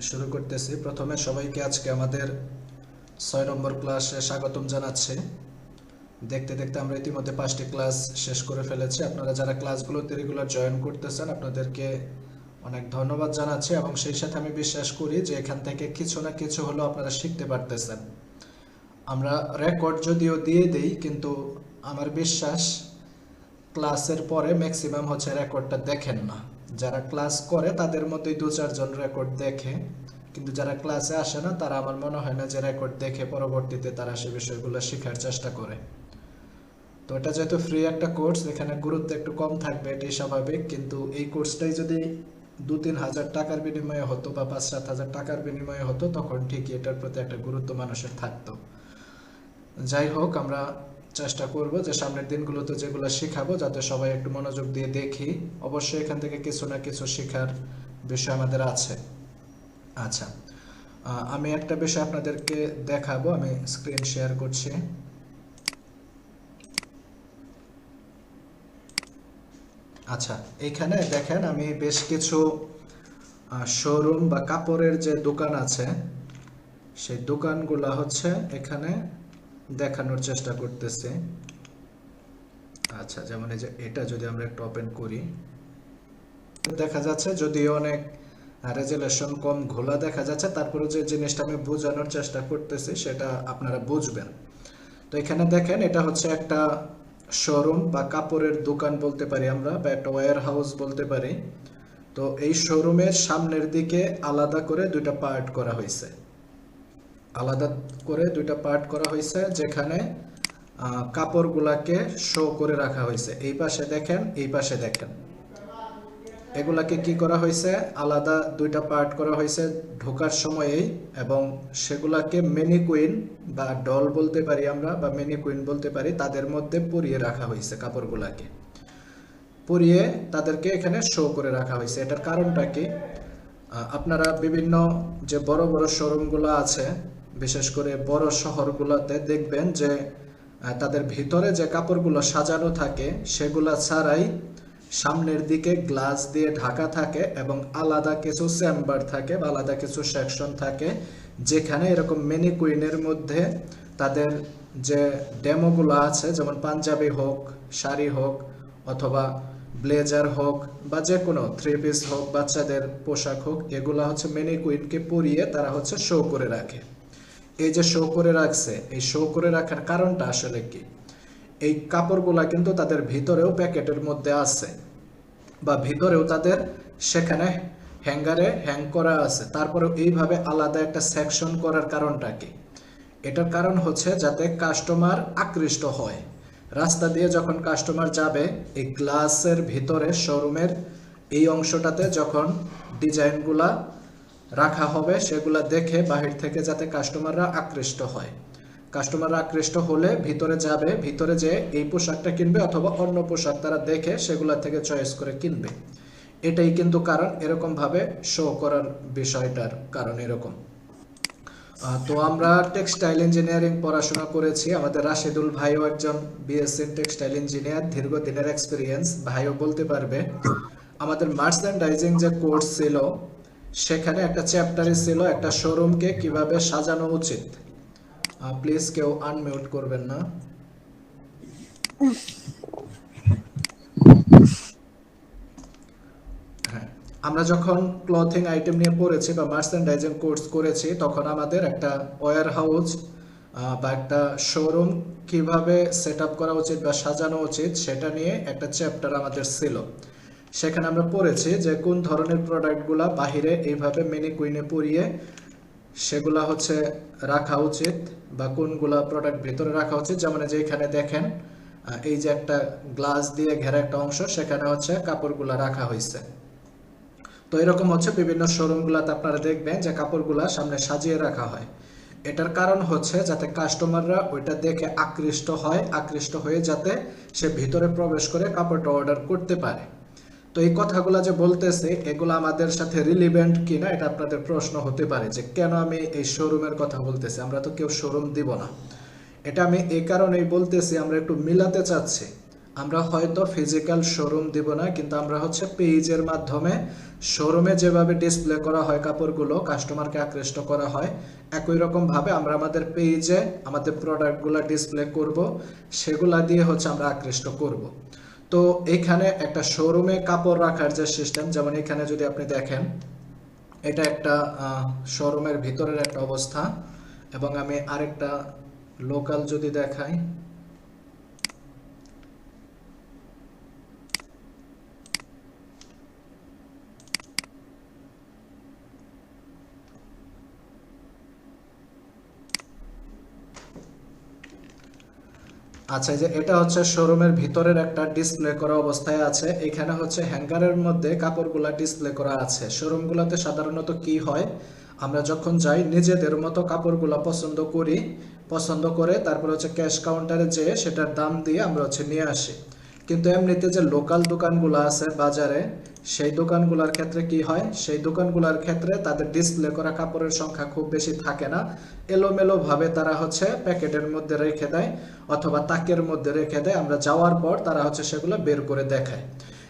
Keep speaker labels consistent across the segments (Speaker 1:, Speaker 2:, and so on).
Speaker 1: শুরু করতেছি। প্রথমে সবাইকে আজকে আমাদের 6 নম্বর ক্লাসে স্বাগতম জানাচ্ছি। দেখতে দেখতে আমরা ইতিমধ্যে 5টি ক্লাস শেষ করে ফেলেছি। আপনারা যারা ক্লাসগুলোতে রেগুলার জয়েন করতেছেন আপনাদেরকে অনেক ধন্যবাদ জানাচ্ছি, এবং সেই সাথে আমি বিশ্বাস করি যে এখান থেকে কিছু না কিছু হলেও আপনারা শিখতে পারতেছেন। আমরা রেকর্ড যদিও দিয়ে দেই, কিন্তু আমার বিশ্বাস ক্লাসের পরে ম্যাক্সিমাম হচ্ছে রেকর্ডটা দেখেন না। যারা ক্লাস করে তাদের মধ্যেই 2-4 জন রেকর্ড দেখে, কিন্তু যারা ক্লাসে আসে না তারা আমার মনে হয় না যে রেকর্ড দেখে পরবর্তীতে তারা সে বিষয়গুলো শেখার চেষ্টা করে। তো এটা যেহেতু ফ্রি একটা কোর্স, এখানে গুরুত্ব একটু কম থাকবে, এটাই স্বাভাবিক। কিন্তু এই কোর্সটাই যদি 2-3 হাজার টাকার বিনিময়ে হতো বা 5-7 হাজার টাকার বিনিময়ে হতো, তখন ঠিকই এটার প্রতি একটা গুরুত্ব মানুষের থাকতো। যাই হোক, আমরা চেষ্টা করব যে সামনের দিনগুলোতে যেগুলো শেখাবো যাতে সবাই একটু মনোযোগ দিয়ে দেখি। অবশ্যই এখান থেকে কিছু না কিছু শেখার বিষয় আমাদের আছে। আচ্ছা, আমি একটা বিষয় আপনাদেরকে দেখাবো। আমি স্ক্রিন শেয়ার করছি। আচ্ছা, এখানে দেখেন আমি বেশ কিছু শোরুম বা কাপড়ের যে দোকান আছে সেই দোকানগুলো হচ্ছে এখানে দেখানোর চেষ্টা করতেছি। আচ্ছা, যেমন এই যে এটা যদি আমরা একটু ওপেন করি, দেখা যাচ্ছে যদিও অনেক রেজুলেশন কম, ঘোলা দেখা যাচ্ছে, তারপরে যে জিনিসটা আমি বোঝানোর চেষ্টা করতেছি সেটা আপনারা বুঝবেন। তো এখানে দেখেন এটা হচ্ছে একটা শোরুম বা কাপড়ের দোকান বলতে পারি আমরা, বা একটা ওয়্যার হাউস বলতে পারি। তো এই শোরুমের সামনের দিকে আলাদা করে দুইটা পার্ট করা হয়েছে, যেখানে কাপড়গুলাকে শো করে রাখা হয়েছে। এই পাশে দেখেন, এই পাশে দেখেন, এগুলাকে কি করা হয়েছে, আলাদা দুইটা পার্ট করা হয়েছে ঢোকার সময়েই, এবং সেগুলাকে ম্যানিকুইন বা ডল বলতে পারি আমরা, বা ম্যানিকুইন বলতে পারি, তাদের মধ্যে পরিয়ে রাখা হয়েছে। কাপড়গুলাকে পরিয়ে তাদেরকে এখানে শো করে রাখা হয়েছে। এটার কারণটা কি, আপনারা বিভিন্ন যে বড় বড় শোরুমগুলো আছে, বিশেষ করে বড় শহরগুলোতে দেখবেন যে তাদের ভিতরে যে কাপড়গুলো সাজানো থাকে সেগুলা ছাড়াই সামনের দিকে গ্লাস দিয়ে ঢাকা থাকে, এবং আলাদা কিছু চেম্বার থাকে বা আলাদা কিছু সেকশন থাকে, যেখানে এরকম ম্যানিকুইনের মধ্যে তাদের যে ডেমোগুলো আছে, যেমন পাঞ্জাবি হোক, শাড়ি হোক, অথবা ব্লেজার হোক, বা যে কোনো 3 পিস হোক, বাচ্চাদের পোশাক হোক, এগুলা হচ্ছে ম্যানিকুইনকে পরিয়ে তারা হচ্ছে শো করে রাখে। এই যে শো করে রাখছে, এই শো করে রাখার কারণটা আসলে কি, এই কাপড়গুলা কিন্তু তাদের ভিতরেও প্যাকেটের মধ্যে আছে, বা ভিতরেও তাদের সেখানে হ্যাঙ্গারে হ্যাং করা আছে। তারপরেও এইভাবে আলাদা একটা সেকশন করার কারণটা কি, এটার কারণ হচ্ছে যাতে কাস্টমার আকৃষ্ট হয়। রাস্তা দিয়ে যখন কাস্টমার যাবে, এই গ্লাসের ভিতরে শোরুমের এই অংশটাতে যখন ডিজাইনগুলা রাখা হবে, সেগুলা দেখে বাহির থেকে যাতে কাস্টমাররা আকৃষ্ট হয়। কাস্টমাররা আকৃষ্ট হলে ভিতরে যাবে, ভিতরে যে এই পোশাকটা কিনবে অথবা অন্য পোশাক তারা দেখে সেগুলা থেকে চয়েস করে কিনবে। এটাই কিন্তু কারণ, এরকম ভাবে শো করার বিষয়টার কারণ এরকম। তো আমরা টেক্সটাইল ইঞ্জিনিয়ারিং পড়াশোনা করেছি। আমাদের রাশেদুল ভাইও একজন বিএসসি টেক্সটাইল ইঞ্জিনিয়ার, দীর্ঘদিনের এক্সপিরিয়েন্স, ভাইও বলতে পারবে। আমাদের মার্চেন্ডাইজিং যে কোর্স ছিল সেখানে একটা চ্যাপ্টারই ছিল একটা শোরুমকে কিভাবে সাজানো উচিত। প্লিজ কেউ আনমিউট করবেন না। হ্যাঁ, আমরা যখন ক্লথিং আইটেম নিয়ে পড়েছি বা মার্চেন্ডাইজিং কোর্স করেছি, তখন আমাদের একটা ওয়্যার হাউস বা একটা শোরুম কিভাবে সেট আপ করা উচিত বা সাজানো উচিত সেটা নিয়ে একটা চ্যাপ্টার আমাদের ছিল। সেখানে আমরা পড়েছি যে কোন ধরনের প্রোডাক্টগুলা বাহিরে এইভাবে ম্যানিকুইনে পরিয়ে সেগুলা হচ্ছে রাখা উচিত, বা কোনগুলা প্রোডাক্ট ভিতরে রাখা উচিত। যেমন যে এখানে দেখেন, এই যে একটা গ্লাস দিয়ে ঘেরা একটা অংশ, সেখানে হচ্ছে কাপড়গুলা রাখা হয়েছে। তো এরকম হচ্ছে বিভিন্ন শোরুমগুলোতে আপনারা দেখবেন যে কাপড়গুলা সামনে সাজিয়ে রাখা হয়। এটার কারণ হচ্ছে যাতে কাস্টমাররা ওইটা দেখে আকৃষ্ট হয়, আকৃষ্ট হয়ে যাতে সে ভিতরে প্রবেশ করে কাপড়টা অর্ডার করতে পারে। তো এই কথাগুলো যে বলতেছে, এগুলো আমাদের সাথে রিলিভেন্ট কিনা এটা আপনাদের প্রশ্ন হতে পারে, যে কেন আমি এই শোরুমের কথা বলতেছি। আমরা তো কেউ শোরুম দিব না। এটা আমি এই কারণেই বলতেছি, আমরা একটু মিলাতে চাচ্ছি আমরা হয়তো ফিজিক্যাল শোরুম দিব না, কিন্তু আমরা হচ্ছে পেজের মাধ্যমে শোরুমে যেভাবে ডিসপ্লে করা হয় কাপড়গুলো, কাস্টমারকে আকৃষ্ট করা হয়, একই রকম ভাবে আমরা আমাদের পেজে আমাদের প্রোডাক্টগুলো ডিসপ্লে করব, সেগুলা দিয়ে হচ্ছে আমরা আকৃষ্ট করব। তো এখানে একটা শোরুমে কাপড় রাখার যে সিস্টেম, যেমন এখানে যদি আপনি দেখেন, এটা একটা শোরুমের ভিতরের একটা অবস্থা, এবং আমি আরেকটা লোকাল যদি দেখাই, আচ্ছা, যে এটা হচ্ছে শোরুমের ভিতরের একটা ডিসপ্লে করা অবস্থায় আছে। এখানে হচ্ছে হ্যাঙ্গারের মধ্যে কাপড়গুলা ডিসপ্লে করা আছে। শোরুমগুলোতে সাধারণত কি হয়, আমরা যখন যাই নিজেদের মতো কাপড়গুলা পছন্দ করে তারপর হচ্ছে ক্যাশ কাউন্টারে যেয়ে সেটার দাম দিয়ে আমরা হচ্ছে নিয়ে আসি। কিন্তু এমনিতে যে লোকাল দোকানগুলো আছে বাজারে, সেই দোকানগুলোর ক্ষেত্রে কি হয়, সেই দোকানগুলোর ক্ষেত্রে তাদের ডিসপ্লে করা কাপড়ের সংখ্যা খুব বেশি থাকে না। এলোমেলো ভাবে তারা হচ্ছে প্যাকেটের মধ্যে রেখে দেয় অথবা তাকের মধ্যে রেখে দেয়। আমরা যাওয়ার পর তারা হচ্ছে সেগুলো বের করে দেখায়।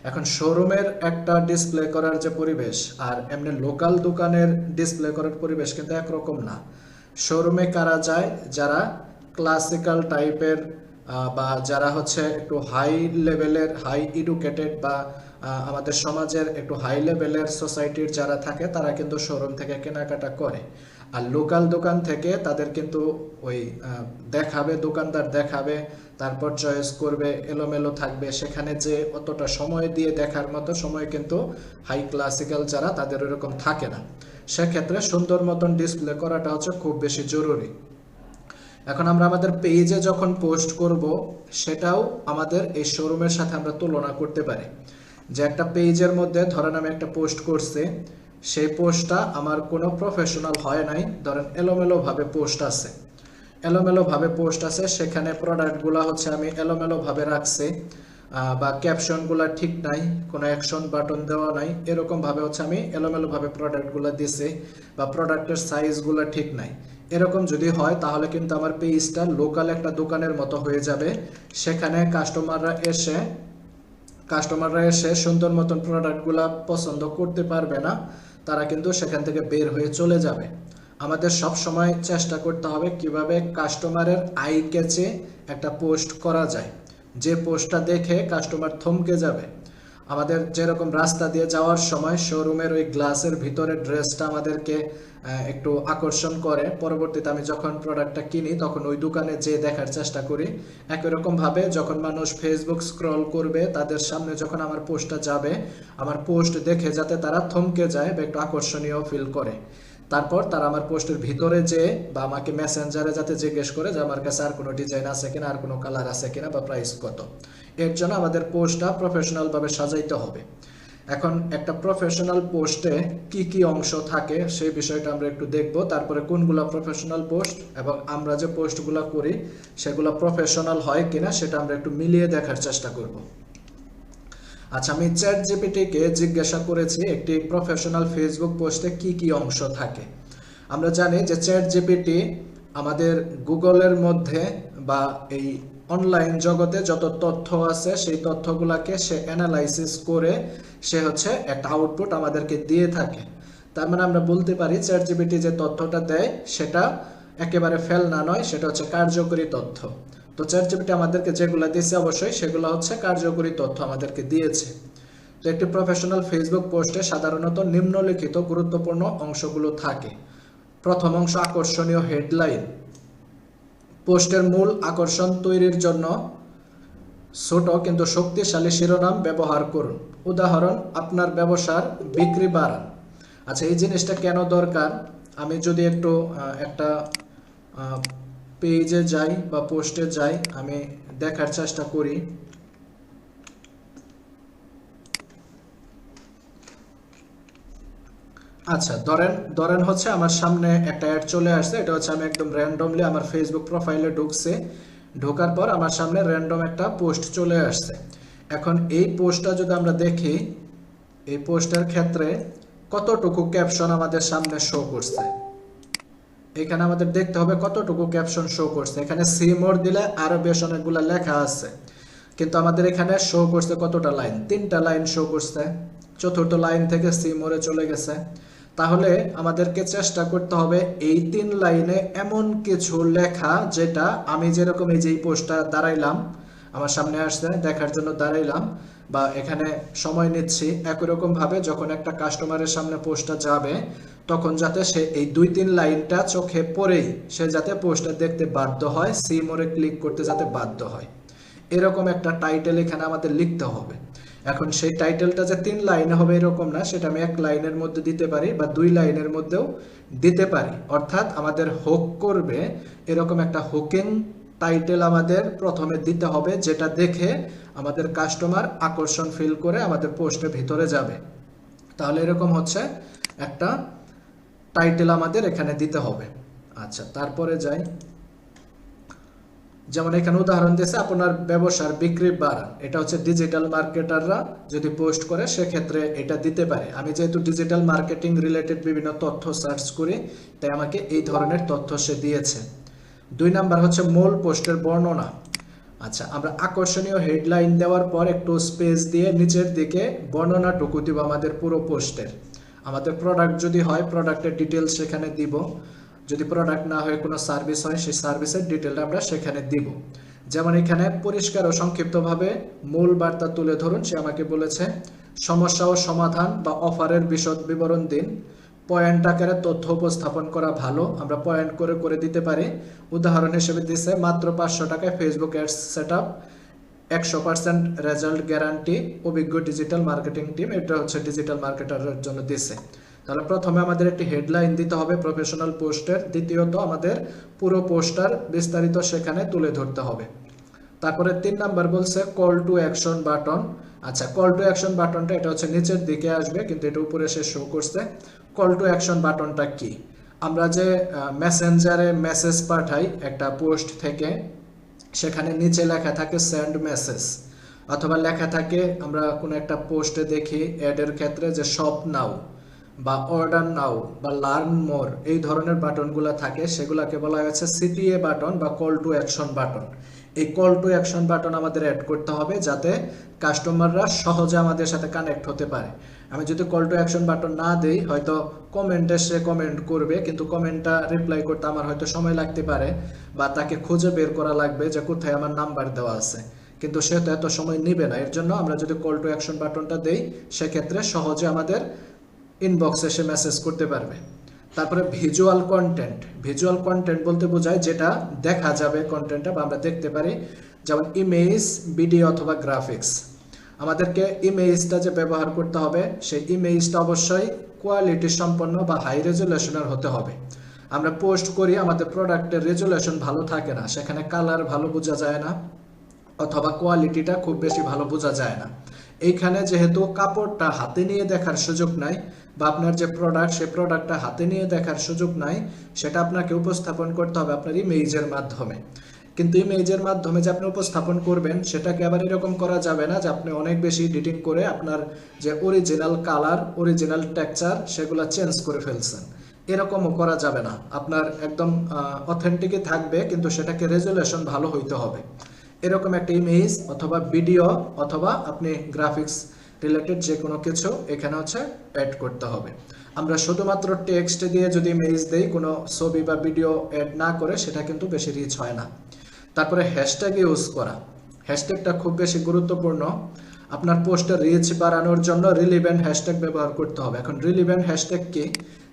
Speaker 1: এখন শোরুমের একটা ডিসপ্লে করার যে পরিবেশ আর এমনি লোকাল দোকানের ডিসপ্লে করার পরিবেশ কিন্তু একরকম না। শোরুমে কারা যায়, যারা ক্লাসিক্যাল টাইপের বা যারা হচ্ছে একটু হাই লেভেলের, হাই এডুকেটেড বা আমাদের সমাজের একটু হাই লেভেলের সোসাইটির যারা থাকে, তারা কিন্তু শোরুম থেকে কেনাকাটা করে। আর লোকাল দোকান থেকে তাদের কিন্তু ওই দেখাবে, দোকানদার দেখাবে, তারপর চয়েস করবে, এলোমেলো থাকবে, সেখানে যে অতটা সময় দিয়ে দেখার মতো সময় কিন্তু হাই ক্লাসিক্যাল যারা, তাদের ওরকম থাকে না। সেক্ষেত্রে সুন্দর মতন ডিসপ্লে করাটা হচ্ছে খুব বেশি জরুরি। এখন আমরা আমাদের পেজে যখন পোস্ট করব, সেটাও আমাদের এই শোরুমের সাথে আমরা তুলনা করতে পারি। যে একটা পেজের মধ্যে ধরেন আমি একটা পোস্ট করছি, সেই পোস্টটা আমার কোনো প্রফেশনাল হয় নাই, ধরেন এলোমেলোভাবে পোস্ট আছে, সেখানে প্রোডাক্টগুলো হচ্ছে আমি এলোমেলোভাবে রাখছি, বা ক্যাপশনগুলো ঠিক নাই, কোনো অ্যাকশন বাটন দেওয়া নাই, এরকমভাবে হচ্ছে আমি এলোমেলোভাবে প্রোডাক্টগুলো দিছি, বা প্রোডাক্টের সাইজগুলো ঠিক নাই। এরকম যদি হয় তাহলে কিন্তু আমার পেজটা লোকাল একটা দোকানের মতো হয়ে যাবে। সেখানে কাস্টমাররা এসে সুন্দর মতন প্রোডাক্টগুলো পছন্দ করতে পারবে না, তারা কিন্তু সেখান থেকে বের হয়ে চলে যাবে। আমাদের সব সময় চেষ্টা করতে হবে কিভাবে কাস্টমারের আই ক্যাচে একটা পোস্ট করা যায়, যে পোস্টটা দেখে কাস্টমার থমকে যাবে। আমাদের যেরকম রাস্তা দিয়ে যাওয়ার সময় শোরুমের ওই গ্লাসের ভিতরে ড্রেসটা আমাদেরকে একটু আকর্ষণ করে, পরবর্তীতে আমি যখন প্রোডাক্টটা কিনি তখন ওই দোকানে যেয়ে দেখার চেষ্টা করি। একই রকমভাবে যখন মানুষ ফেসবুক স্ক্রল করবে, তাদের সামনে যখন আমার পোস্টটা যাবে, আমার পোস্ট দেখে যাতে তারা থমকে যায় বা একটু আকর্ষণীয় ফিল করে, তারপর তারা আমার পোস্টের ভিতরে যেয়ে বা আমাকে মেসেঞ্জারে যাতে জিজ্ঞেস করে যে আমার কাছে আর কোনো ডিজাইন আছে কিনা, আর কোনো কালার আছে কিনা, বা প্রাইস কত। এর জন্য আমাদের পোস্টটা প্রফেশনালভাবে সাজাইতে হবে। এখন একটা প্রফেশনাল পোস্টে কি কি অংশ থাকে সেই বিষয়টা আমরা একটু দেখব, তারপরে কোনগুলো প্রফেশনাল পোস্ট এবং আমরা যে পোস্টগুলো করি সেগুলো প্রফেশনাল হয় কিনা সেটা আমরা একটু মিলিয়ে দেখার চেষ্টা করব। আচ্ছা, আমি চ্যাট জিপিটিকে জিজ্ঞাসা করেছি একটি প্রফেশনাল ফেসবুক পোস্টে কি কি অংশ থাকে। আমরা জানি যে চ্যাট জিপিটি আমাদের গুগলের মধ্যে বা এই অনলাইন জগতে যত তথ্য আছে সেই তথ্যগুলোকে সে অ্যানালাইসিস করে সে হচ্ছে একটা আউটপুট আমাদেরকে দিয়ে থাকে। তার মানে আমরা বলতে পারি চ্যাট জিপিটি যে তথ্যটা দেয় সেটা একেবারে ফেলনা নয়, সেটা হচ্ছে কার্যকরী তথ্য। তো চ্যাট জিপিটি আমাদেরকে যেগুলো দিয়েছে অবশ্যই সেগুলো হচ্ছে কার্যকরী তথ্য আমাদেরকে দিয়েছে। তো একটি প্রফেশনাল ফেসবুক পোস্টে সাধারণত নিম্নলিখিত গুরুত্বপূর্ণ অংশগুলো থাকে। প্রথম অংশ আকর্ষণীয় হেডলাইন। পোস্টের মূল আকর্ষণ তৈরির জন্য ছোট কিন্তু শক্তিশালী শিরোনাম ব্যবহার করুন। উদাহরণ, আপনার ব্যবসার বিক্রি বাড়ান। আচ্ছা, এই জিনিসটা কেন দরকার, আমি যদি একটু একটা পেজে যাই বা পোস্টে যাই, আমি দেখার চেষ্টা করি। আচ্ছা, ধরেন হচ্ছে আমার সামনে একটা অ্যাড চলে আসছে, এটা হচ্ছে আমি একদম র্যান্ডমলি আমার ফেসবুক প্রোফাইলে ঢোকার পর আমার সামনে র্যান্ডম একটা পোস্ট চলে আসছে। এখন এই পোস্টটা যদি আমরা দেখি, এই পোস্টের ক্ষেত্রে কতটুকু ক্যাপশন আমাদের সামনে শো করছে, এখানে আমাদের দেখতে হবে কতটুকু ক্যাপশন শো করছে। এখানে সি মোর দিলে আরো বেশ অনেকগুলো লেখা আছে। কিন্তু আমাদের এখানে শো করছে কতটা লাইন, 3টা লাইন শো করছে, চতুর্থ লাইন থেকে সি মোরে চলে গেছে। তাহলে আমাদেরকে চেষ্টা করতে হবে এই 3 লাইনে এমন কিছু লেখা যেটা আমি যেরকম এই যে পোস্টটা দাঁড়াইলাম, আমার সামনে আসছে দেখার জন্য দাঁড়াইলাম বা এখানে সময় নিচ্ছি, একই রকম ভাবে যখন একটা কাস্টমারের সামনে পোস্টটা যাবে তখন যাতে সে এই 2-3 লাইনটা চোখে পড়েই সে যাতে পোস্টটা দেখতে বাধ্য হয়, সি মোরে ক্লিক করতে যাতে বাধ্য হয়, এরকম একটা টাইটেল এখানে আমাদের লিখতে হবে। এখন সেই টাইটেলটা যে 3 লাইনে হবে এরকম না, সেটা আমি 1 লাইনের মধ্যে দিতে পারি বা 2 লাইনের মধ্যেও দিতে পারি। অর্থাৎ আমাদের হুক করবে এরকম একটা হুকিং টাইটেল আমাদের প্রথমে দিতে হবে, যেটা দেখে আমাদের কাস্টমার আকর্ষণ ফিল করে আমাদের পোস্টের ভিতরে যাবে। তাহলে এরকম হচ্ছে একটা টাইটেল আমাদের এখানে দিতে হবে। আচ্ছা, তারপরে যাই। যেমন এখানে উদাহরণ দিয়েছে আপনার ব্যবসার বিক্রি বাড়ান, এটা হচ্ছে ডিজিটাল মার্কেটাররা যদি পোস্ট করে সেক্ষেত্রে এটা দিতে পারে। আমি যেহেতু ডিজিটাল মার্কেটিং রিলেটেড বিভিন্ন তথ্য সার্চ করি তাই আমাকে এই ধরনের তথ্য সে দিয়েছে। 2 নাম্বার হচ্ছে মূল পোস্টের বর্ণনা। আচ্ছা, আমরা আকর্ষণীয় হেডলাইন দেওয়ার পর একটু স্পেস দিয়ে নিচের দিকে বর্ণনাটুকু দিব আমাদের পুরো পোস্টের। আমাদের প্রোডাক্ট যদি হয় প্রোডাক্টের ডিটেলস সেখানে দিব, যদি প্রোডাক্ট না হয় কোনো সার্ভিস হয় সেই সার্ভিসের ডিটেলটা আমরা সেখানে দিব। যেমন এখানে পরিষ্কার ও সংক্ষিপ্তভাবে মূল বার্তা তুলে ধরুন, সে আমাকে বলেছে সমস্যা ও সমাধান বা অফারের বিশদ বিবরণ দিন, পয়েন্ট আকারে তথ্য উপস্থাপন করা ভালো, আমরা পয়েন্ট করে করে দিতে পারি। উদাহরণ হিসেবে দিচ্ছে মাত্র 500 টাকায় Facebook ads setup, 100% result guarantee, অভিজ্ঞ ডিজিটাল মার্কেটিং টিম, এটা হচ্ছে ডিজিটাল মার্কেটারের জন্য দিচ্ছে। তাহলে প্রথমে আমাদের একটি হেডলাইন দিতে হবে প্রফেশনাল পোস্টের, দ্বিতীয়ত আমাদের পুরো পোস্টার বিস্তারিত সেখানে তুলে ধরতে হবে। তারপরে 3 নাম্বার বলছে কল টু অ্যাকশন বাটন। আচ্ছা, কল টু অ্যাকশন বাটনটা এটা হচ্ছে নিচের দিকে আসবে কিন্তু এটা উপরে সে শো করছে। কল টু অ্যাকশন বাটনটা কি? আমরা যে মেসেঞ্জারে মেসেজ পাঠাই একটা পোস্ট থেকে, সেখানে নিচে লেখা থাকে সেন্ড মেসেজ, অথবা লেখা থাকে আমরা কোনো একটা পোস্টে দেখি অ্যাডের ক্ষেত্রে যে শপ নাও বা অর্ডার নাও বা লার্ন মোর, এই ধরনের বাটনগুলো থাকে, সেগুলোকে বলা হয়েছে সিটিএ বাটন বা কল টু অ্যাকশন বাটন। এই কল টু অ্যাকশন বাটন আমাদের অ্যাড করতে হবে যাতে কাস্টমাররা সহজে আমাদের সাথে কানেক্ট হতে পারে। আমি যদি কল টু অ্যাকশন বাটন না দেই, হয়তো কমেন্টে সে কমেন্ট করবে কিন্তু কমেন্টটা রিপ্লাই করতে আমার হয়তো সময় লাগতে পারে বা তাকে খুঁজে বের করা লাগবে যে কোথায় আমার নাম্বার দেওয়া আছে, কিন্তু সে তো এত সময় নেবে না। এর জন্য আমরা যদি কল টু অ্যাকশন বাটনটা দেই সেক্ষেত্রে সহজে আমাদের ইনবক্সে সে মেসেজ করতে পারবে। তারপরে ভিজুয়াল কন্টেন্ট। ভিজুয়াল কন্টেন্ট বলতে বোঝায় যেটা দেখা যাবে কন্টেন্টটা বা আমরা দেখতে পারি, যেমন ইমেজ, ভিডিও অথবা গ্রাফিক্স। আমাদেরকে ইমেজটা যে ব্যবহার করতে হবে সেই ইমেজটা অবশ্যই কোয়ালিটি সম্পন্ন বা হাই রেজুলেশনের হতে হবে। আমরা পোস্ট করি আমাদের প্রোডাক্টের রেজুলেশন ভালো থাকে না, সেখানে কালার ভালো বোঝা যায় না অথবা কোয়ালিটিটা খুব বেশি ভালো বোঝা যায় না। এইখানে যেহেতু কাপড়টা হাতে নিয়ে দেখার সুযোগ নাই বা আপনার যে প্রোডাক্ট সেই প্রোডাক্টটা হাতে নিয়ে দেখার সুযোগ নাই, সেটা আপনাকে উপস্থাপন করতে হবে আপনার ইমেজের মাধ্যমে। কিন্তু ইমেজের মাধ্যমে যে আপনি উপস্থাপন করবেন সেটাকে আবার এরকম করা যাবে না যে আপনি অনেক বেশি এডিটিং করে আপনার যে অরিজিনাল কালার, অরিজিনাল টেক্সচার সেগুলো চেঞ্জ করে ফেলছেন, এরকমও করা যাবে না। আপনার একদম অথেন্টিকই থাকবে কিন্তু সেটাকে রেজুলেশন ভালো হইতে হবে। এরকম একটা ইমেজ অথবা ভিডিও অথবা আপনি গ্রাফিক্স রিলেটেড যে কোনো কিছু এখানে হচ্ছে অ্যাড করতে হবে। আমরা শুধুমাত্র টেক্সট দিয়ে যদি ইমেজ দেই, কোনো ছবি বা ভিডিও অ্যাড না করে, সেটা কিন্তু বেশি রিচ হয় না। তারপরে হ্যাশট্যাগ ইউজ করা। হ্যাশট্যাগটা খুব বেশি গুরুত্বপূর্ণ। আপনার পোস্টের রিচ বাড়ানোর জন্য রিলিভেন্ট হ্যাশট্যাগ ব্যবহার করতে হবে। এখন রিলিভেন্ট হ্যাশট্যাগ কি?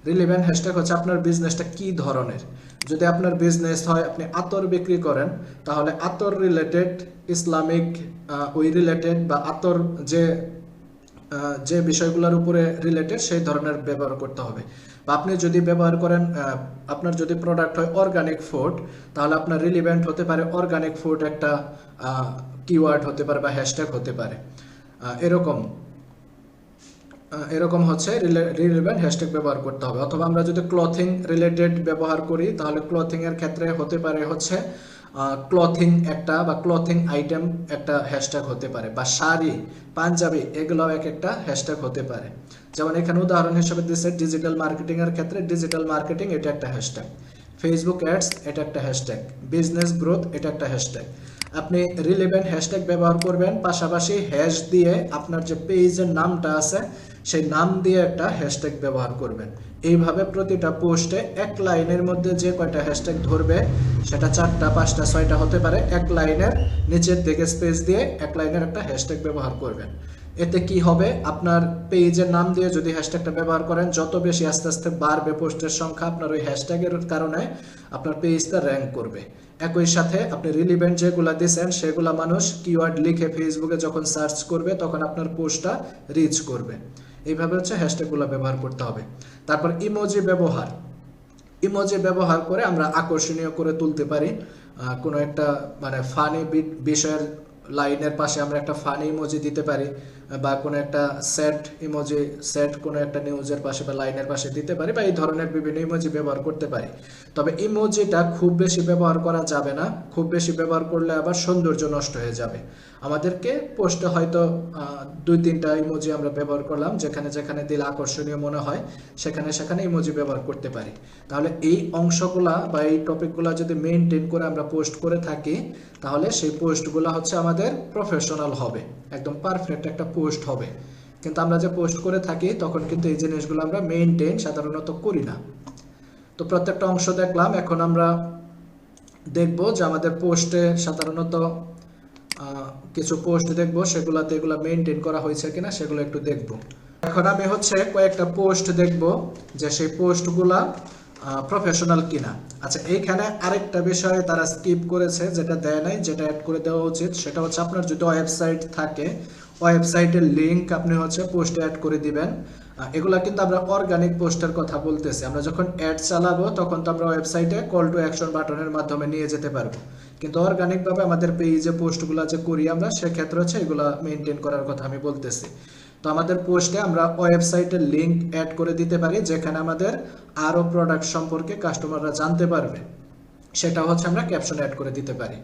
Speaker 1: রিলিভেন্ট হ্যাশট্যাগ হচ্ছে আপনার বিজনেসটা কি ধরনের। যদি আপনার বিজনেস হয় আপনি আতর বিক্রি করেন, তাহলে আতর রিলেটেড, ইসলামিক ওই রিলেটেড বা আতর যে বিষয়গুলোর উপরে রিলেটেড সেই ধরনের ব্যবহার করতে হবে। বা আপনি যদি ব্যবহার করেন, আপনার যদি প্রোডাক্ট হয় অর্গানিক ফুড, তাহলে আপনার রিলিভেন্ট হতে পারে অর্গানিক ফুড একটা কিওয়ার্ড হতে পারে বা হ্যাশট্যাগ হতে পারে। এরকম হচ্ছে রিলেভেন্ট হ্যাশট্যাগ ব্যবহার করতে হবে। অথবা আমরা যদি ক্লথিং রিলেটেড ব্যবহার করি তাহলে ক্লথিং এর ক্ষেত্রে হতে পারে হচ্ছে ক্লথিং একটা বা ক্লথিং আইটেম একটা হ্যাশট্যাগ হতে পারে, বা শাড়ি, পাঞ্জাবি, এগুলো এক একটা হ্যাশট্যাগ হতে পারে। যেমন এখানে উদাহরণ হিসেবে দিচ্ছে ডিজিটাল মার্কেটিং এর ক্ষেত্রে ডিজিটাল মার্কেটিং এটা একটা হ্যাশট্যাগ, ফেসবুক অ্যাডস এটা একটা হ্যাশট্যাগ, বিজনেস গ্রোথ এটা একটা হ্যাশট্যাগ। আপনি রিলেভেন্ট হ্যাশট্যাগ ব্যবহার করবেন, পাশাপাশি হ্যাশ দিয়ে আপনার যে পেজের নামটা আছে সেই নাম দিয়ে একটা হ্যাশট্যাগ ব্যবহার করবেন। এইভাবে প্রতিটা পোস্টে এক লাইনের মধ্যে যে কয়টা হ্যাশট্যাগ ধরবে সেটা 4টা 5টা 6টা হতে পারে, এক লাইনের নিচের দিকে স্পেস দিয়ে এক লাইনের একটা হ্যাশট্যাগ ব্যবহার করবেন। এতে কি হবে, আপনার পেজের নাম দিয়ে যদি হ্যাশট্যাগটা ব্যবহার করেন, যত বেশি আস্তে আস্তে বাড়বে পোস্টের সংখ্যা, আপনার ওই হ্যাশট্যাগের কারণে আপনার পেজটা র্যাঙ্ক করবে। একই সাথে আপনি রিলিভেন্ট যেগুলা দিয়েছেন সেগুলা মানুষ কিওয়ার্ড লিখে ফেসবুকে যখন সার্চ করবে তখন আপনার পোস্টটা রিচ করবে। এইভাবে হচ্ছে হ্যাশট্যাগুলো ব্যবহার করতে হবে। তারপর ইমোজি ব্যবহার করে আমরা আকর্ষণীয় করে তুলতে পারি। কোনো একটা মানে ফানি বিষয়ের লাইনের পাশে আমরা একটা ফানি ইমোজি দিতে পারি, বা কোনো একটা সেট কোনো একটা নিউজের পাশে বা লাইনের পাশে দিতে পারি, বা এই ধরনের বিভিন্ন ইমোজি ব্যবহার করতে পারি। তবে ইমোজিটা খুব বেশি ব্যবহার করা যাবে না, খুব বেশি ব্যবহার করলে আবার সৌন্দর্য নষ্ট হয়ে যাবে। আমাদেরকে পোস্টে হয়তো 2-3টা ইমোজি আমরা ব্যবহার করলাম, যেখানে যেখানে দিলে আকর্ষণীয় মনে হয় সেখানে ইমোজি ব্যবহার করতে পারি। তাহলে এই অংশগুলা বা এই টপিকগুলা যদি মেনটেন করে আমরা পোস্ট করে থাকি, তাহলে সেই পোস্টগুলো হচ্ছে আমাদের প্রফেশনাল হবে, একদম পারফেক্ট একটা পোস্ট হবে। কিন্তু আমরা যে পোস্ট করে থাকি তখন কিন্তু এই জিনিসগুলো আমরা মেনটেন সাধারণত করি না। তো প্রত্যেকটা অংশ দেখলাম, এখন আমরা দেখব যে আমাদের পোস্টে সাধারণত কিছু পোস্ট দেখব, সেগুলাতে এগুলো মেনটেন করা হয়েছে কিনা সেগুলো একটু দেখব। এখন আমি হচ্ছে কয়েকটা পোস্ট দেখব যে সেই পোস্টগুলা প্রফেশনাল কিনা। আচ্ছা, এইখানে আরেকটা বিষয় তারা স্কিপ করেছে, যেটা দেয় নাই, যেটা অ্যাড করে দেওয়া উচিত, সেটা হচ্ছে আপনার যদি ওয়েবসাইট থাকে, ওয়েবসাইটের লিঙ্ক আপনি হচ্ছে পোস্টে অ্যাড করে দিবেন। এগুলা কিন্তু আমরা অর্গানিক পোস্টের কথা বলতেছি। আমরা যখন অ্যাড চালাবো তখন তো আমরা ওয়েবসাইটে কল টু অ্যাকশন বাটনের মাধ্যমে নিয়ে যেতে পারবো, কিন্তু অর্গানিকভাবে আমাদের পেজে পোস্টগুলো যে করি আমরা, সেক্ষেত্রে হচ্ছে এগুলা মেনটেন করার কথা আমি বলতেছি। তো আমাদের পোস্টে আমরা ওয়েবসাইটের লিঙ্ক অ্যাড করে দিতে পারি, যেখানে আমাদের আরও প্রোডাক্ট সম্পর্কে কাস্টমাররা জানতে পারবে, সেটা হচ্ছে আমরা ক্যাপশন অ্যাড করে দিতে পারি।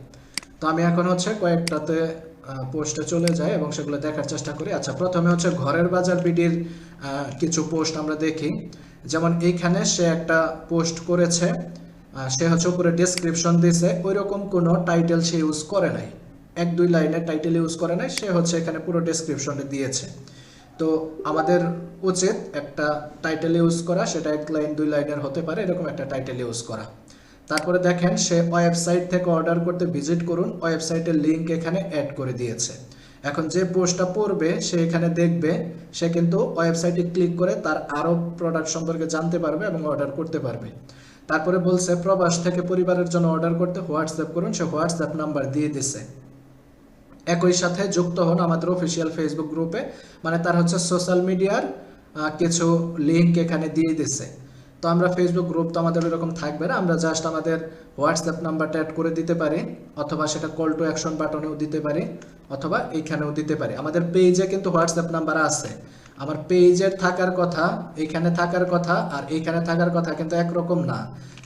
Speaker 1: তো আমি এখন হচ্ছে কয়েকটাতে পোস্টে চলে যাই এবং সেগুলো দেখার চেষ্টা করি। আচ্ছা, প্রথমে হচ্ছে ঘরের বাজার বিডির কিছু পোস্ট আমরা দেখি। যেমন এইখানে সে একটা পোস্ট করেছে, সে হচ্ছে উপরে ডেসক্রিপশন দিয়েছে, ওই রকম কোনো টাইটেল সে ইউজ করে নাই, 1-2 লাইনের টাইটেল ইউজ করে নাই, সে হচ্ছে এখানে পুরো ডেসক্রিপশনে দিয়েছে। তো আমাদের উচিত একটা টাইটেল ইউজ করা, সেটা 1 লাইন 2 লাইনের হতে পারে, এরকম একটা টাইটেল ইউজ করা। তারপরে দেখেন সে ওয়েবসাইট থেকে অর্ডার করতে ভিজিট করুন, ওয়েবসাইটের লিঙ্ক এখানে অ্যাড করে দিয়েছে। এখন যে পোস্টটা পড়বে সে এখানে দেখবে, সে কিন্তু ওয়েবসাইটে ক্লিক করে তার আরও প্রোডাক্ট সম্পর্কে জানতে পারবে এবং অর্ডার করতে পারবে। তারপরে বলছে প্রবাস থেকে পরিবারের জন্য অর্ডার করতে হোয়াটসঅ্যাপ করুন, সে হোয়াটসঅ্যাপ নাম্বার দিয়ে দিছে। একই সাথে যুক্ত হন আমাদের অফিসিয়াল ফেসবুক গ্রুপে, মানে তার হচ্ছে সোশ্যাল মিডিয়ার কিছু লিঙ্ক এখানে দিয়ে দিছে। তো আমরা ফেসবুক গ্রুপ তো আমাদের এরকম থাকবে না, আমরা জাস্ট আমাদের হোয়াটসঅ্যাপ নাম্বারটা অ্যাড করে দিতে পারি, অথবা সেটা কল টু অ্যাকশন বাটনেও দিতে পারি, অথবা এইখানেও দিতে পারি। আমাদের পেজে কিন্তু হোয়াটসঅ্যাপ নাম্বার আছে, আমার পেজের থাকার কথা, এইখানে থাকার কথা আর এইখানে থাকার কথা কিন্তু একরকম না।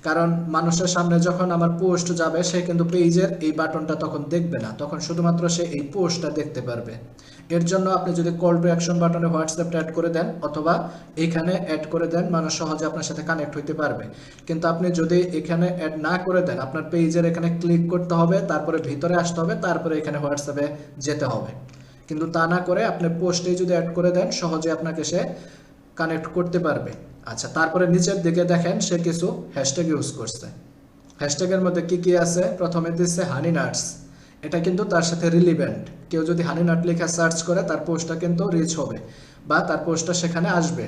Speaker 1: কারণ মানুষের সামনে যখন আমার পোস্ট যাবে, সে কিন্তু পেজের এই বাটনটা তখন দেখবে না, তখন শুধুমাত্র সে এই পোস্টটা দেখতে পারবে। এর জন্য আপনি যদি কল টু অ্যাকশন বাটনে হোয়াটসঅ্যাপটা অ্যাড করে দেন অথবা এখানে অ্যাড করে দেন, মানুষ সহজে আপনার সাথে কানেক্ট হইতে পারবে। কিন্তু আপনি যদি এখানে অ্যাড না করে দেন, আপনার পেজের এখানে ক্লিক করতে হবে, তারপরে ভিতরে আসতে হবে, তারপরে এখানে হোয়াটসঅ্যাপে যেতে হবে। কিন্তু তা না করে আপনি পোস্টে যদি অ্যাড করে দেন, সহজে আপনাকে সে কানেক্ট করতে পারবে। আচ্ছা, তারপরে নিচের দিকে দেখেন সে কিছু হ্যাশট্যাগ ইউজ করছে। হ্যাশট্যাগের মধ্যে কি কি আছে, প্রথমে দিচ্ছে হানি নাটস, এটা কিন্তু তার সাথে রিলিভেন্ট। কেউ যদি হানি নাট লেখা সার্চ করে তার পোস্টটা কিন্তু রিচ হবে বা তার পোস্টটা সেখানে আসবে।